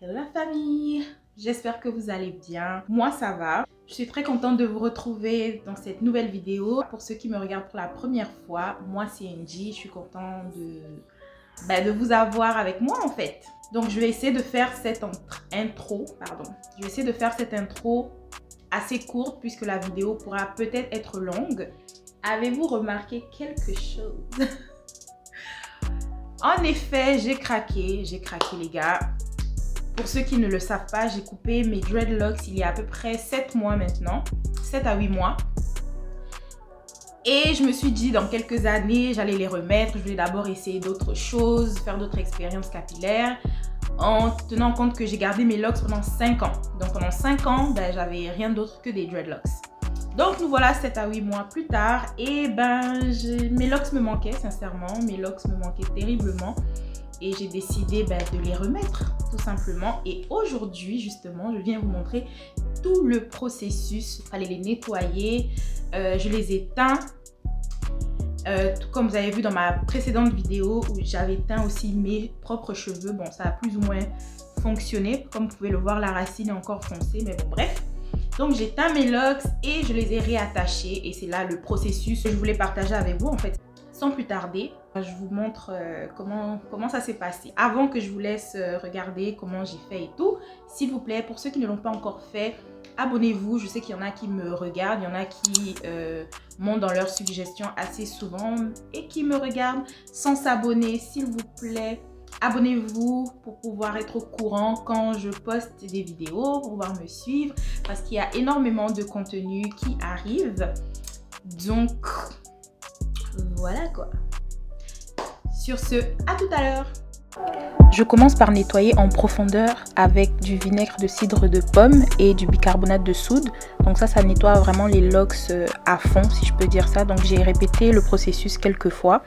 Hello la famille, j'espère que vous allez bien. Moi ça va. Je suis très contente de vous retrouver dans cette nouvelle vidéo. Pour ceux qui me regardent pour la première fois, moi c'est Angie. Je suis contente de vous avoir avec moi en fait. Donc je vais essayer de faire cette intro assez courte puisque la vidéo pourra peut-être être longue. Avez-vous remarqué quelque chose? En effet, j'ai craqué les gars. Pour ceux qui ne le savent pas, j'ai coupé mes dreadlocks il y a à peu près 7 mois maintenant. 7 à 8 mois. Et je me suis dit dans quelques années, j'allais les remettre. Je voulais d'abord essayer d'autres choses, faire d'autres expériences capillaires. En tenant compte que j'ai gardé mes locks pendant 5 ans. Donc pendant 5 ans, j'avais rien d'autre que des dreadlocks. Donc nous voilà 7 à 8 mois plus tard. Et mes locks me manquaient sincèrement. Mes locks me manquaient terriblement. Et j'ai décidé de les remettre tout simplement. Et aujourd'hui justement, je viens vous montrer tout le processus. Il fallait les nettoyer. Je les ai teints. Tout comme vous avez vu dans ma précédente vidéo où j'avais teint aussi mes propres cheveux. Bon, ça a plus ou moins fonctionné. Comme vous pouvez le voir, la racine est encore foncée. Mais bon, bref. Donc j'ai teint mes locks et je les ai réattachés. Et c'est là le processus que je voulais partager avec vous en fait. Sans plus tarder, je vous montre comment ça s'est passé. Avant que je vous laisse regarder comment j'ai fait et tout, s'il vous plaît, pour ceux qui ne l'ont pas encore fait, abonnez-vous. Je sais qu'il y en a qui me regardent, il y en a qui montent dans leurs suggestions assez souvent et qui me regardent sans s'abonner. S'il vous plaît, abonnez-vous pour pouvoir être au courant quand je poste des vidéos, pour pouvoir me suivre parce qu'il y a énormément de contenu qui arrive. Donc voilà quoi. Sur ce, à tout à l'heure. Je commence par nettoyer en profondeur avec du vinaigre de cidre de pomme et du bicarbonate de soude. Donc ça nettoie vraiment les locks à fond, si je peux dire ça. Donc j'ai répété le processus quelques fois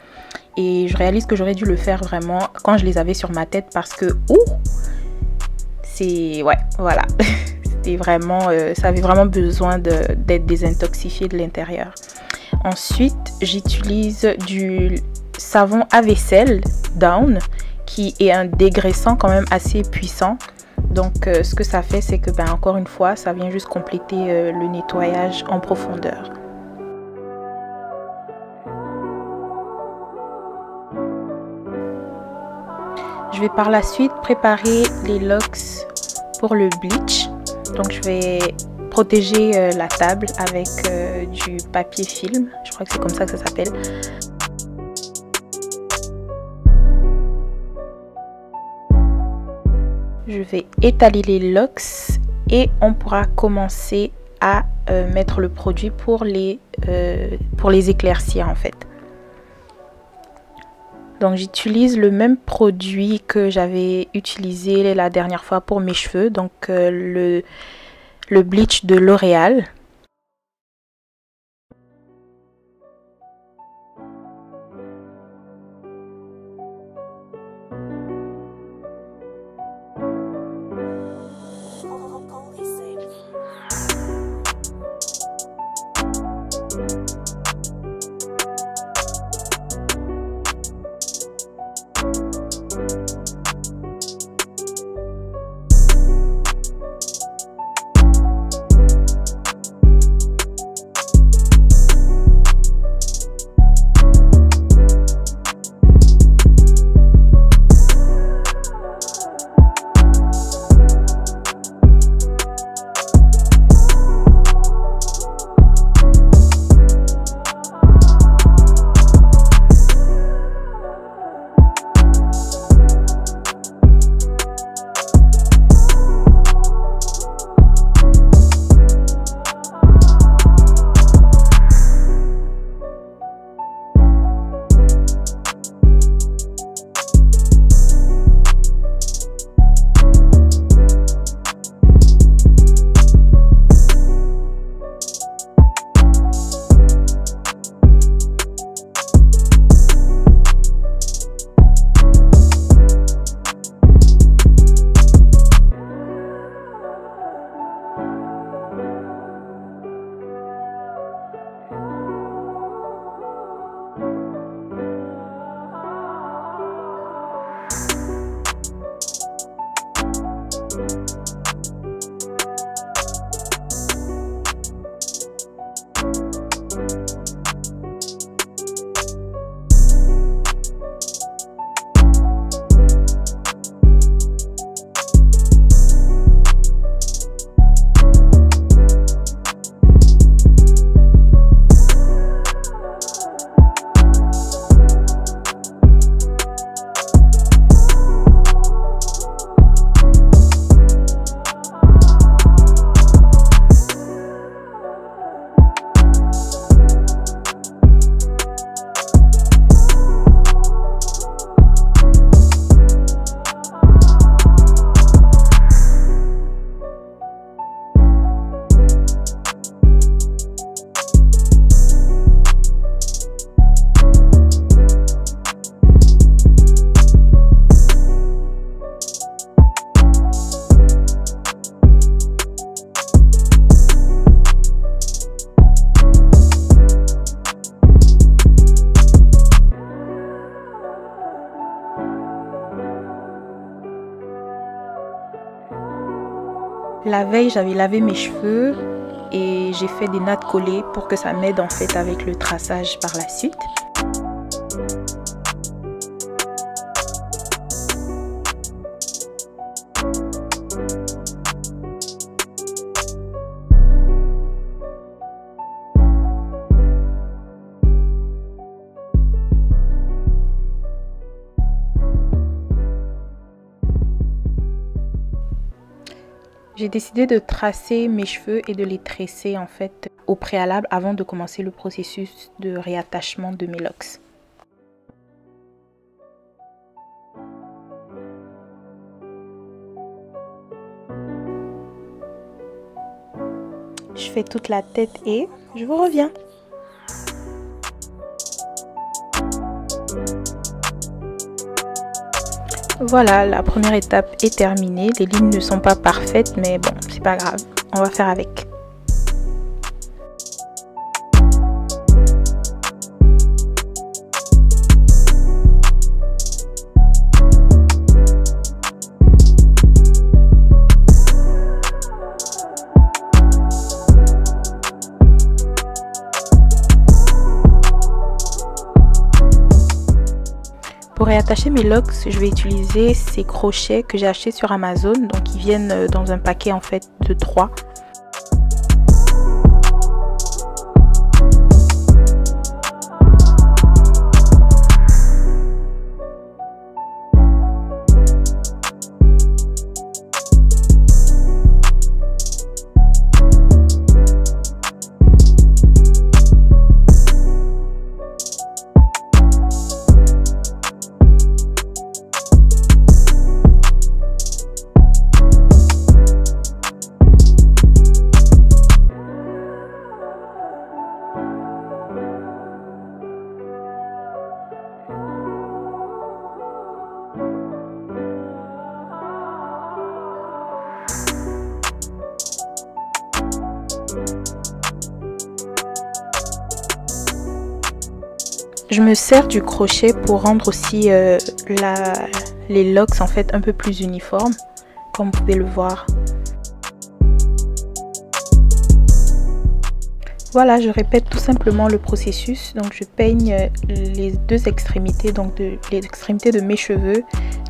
et je réalise que j'aurais dû le faire vraiment quand je les avais sur ma tête parce que voilà. C'était vraiment, ça avait vraiment besoin d'être désintoxifié de l'intérieur. Ensuite, j'utilise du savon à vaisselle Dawn qui est un dégraissant quand même assez puissant. Donc, ce que ça fait, c'est que encore une fois, ça vient juste compléter le nettoyage en profondeur. Je vais par la suite préparer les locks pour le bleach. Donc, je vais protéger la table avec du papier film. Je crois que c'est comme ça que ça s'appelle. Je vais étaler les locks et on pourra commencer à mettre le produit pour les éclaircir en fait. Donc j'utilise le même produit que j'avais utilisé la dernière fois pour mes cheveux. Donc le bleach de L'Oréal. La veille, j'avais lavé mes cheveux et j'ai fait des nattes collées pour que ça m'aide en fait avec le traçage par la suite. J'ai décidé de tracer mes cheveux et de les tresser en fait au préalable avant de commencer le processus de réattachement de mes locks. Je fais toute la tête et je vous reviens. Voilà, la première étape est terminée. Les lignes ne sont pas parfaites, mais bon, c'est pas grave. On va faire avec. Pour réattacher mes locks, je vais utiliser ces crochets que j'ai achetés sur Amazon. Donc ils viennent dans un paquet en fait de 3. Je me sers du crochet pour rendre aussi les locks en fait un peu plus uniformes, comme vous pouvez le voir. Voilà, je répète tout simplement le processus. Donc je peigne les deux extrémités, donc l'extrémité de mes cheveux,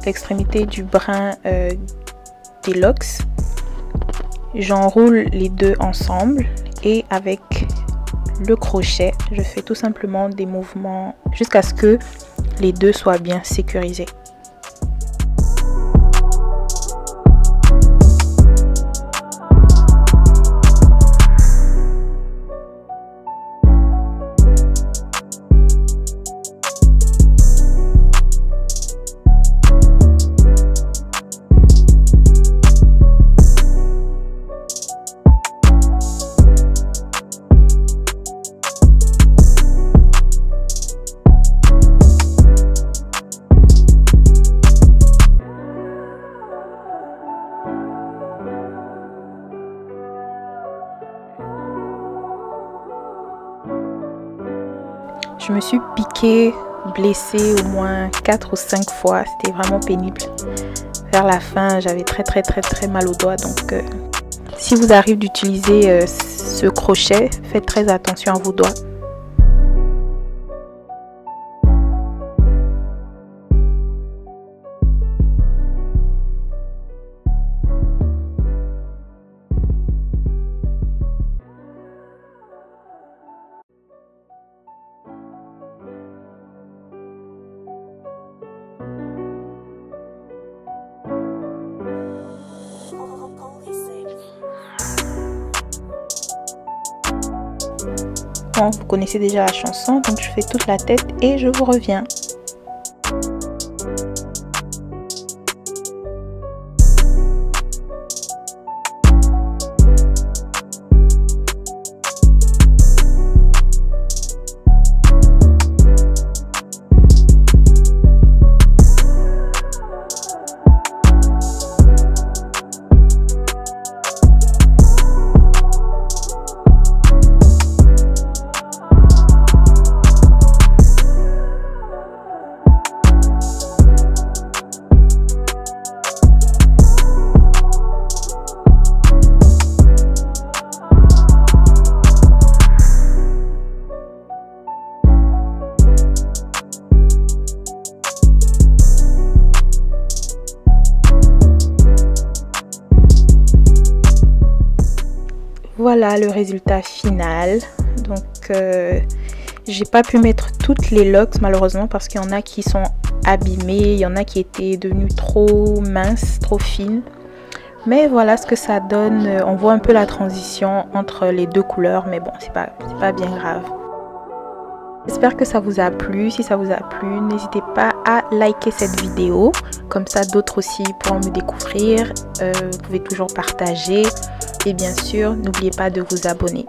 l'extrémité du brin des locks. J'enroule les deux ensemble et avec le crochet, je fais tout simplement des mouvements jusqu'à ce que les deux soient bien sécurisés. Je me suis piquée, blessée au moins 4 ou 5 fois. C'était vraiment pénible. Vers la fin, j'avais très mal aux doigts. Donc, si vous arrive d'utiliser ce crochet, faites très attention à vos doigts. Bon, vous connaissez déjà la chanson, donc je fais toute la tête et je vous reviens. voilà le résultat final. Donc j'ai pas pu mettre toutes les locks malheureusement parce qu'il y en a qui sont abîmées, il y en a qui étaient devenues trop minces, trop fines. Mais voilà ce que ça donne. On voit un peu la transition entre les deux couleurs, mais bon, c'est pas bien grave. J'espère que ça vous a plu. Si ça vous a plu, n'hésitez pas à liker cette vidéo. Comme ça, d'autres aussi pourront me découvrir. Vous pouvez toujours partager. Et bien sûr, n'oubliez pas de vous abonner.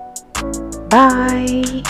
Bye!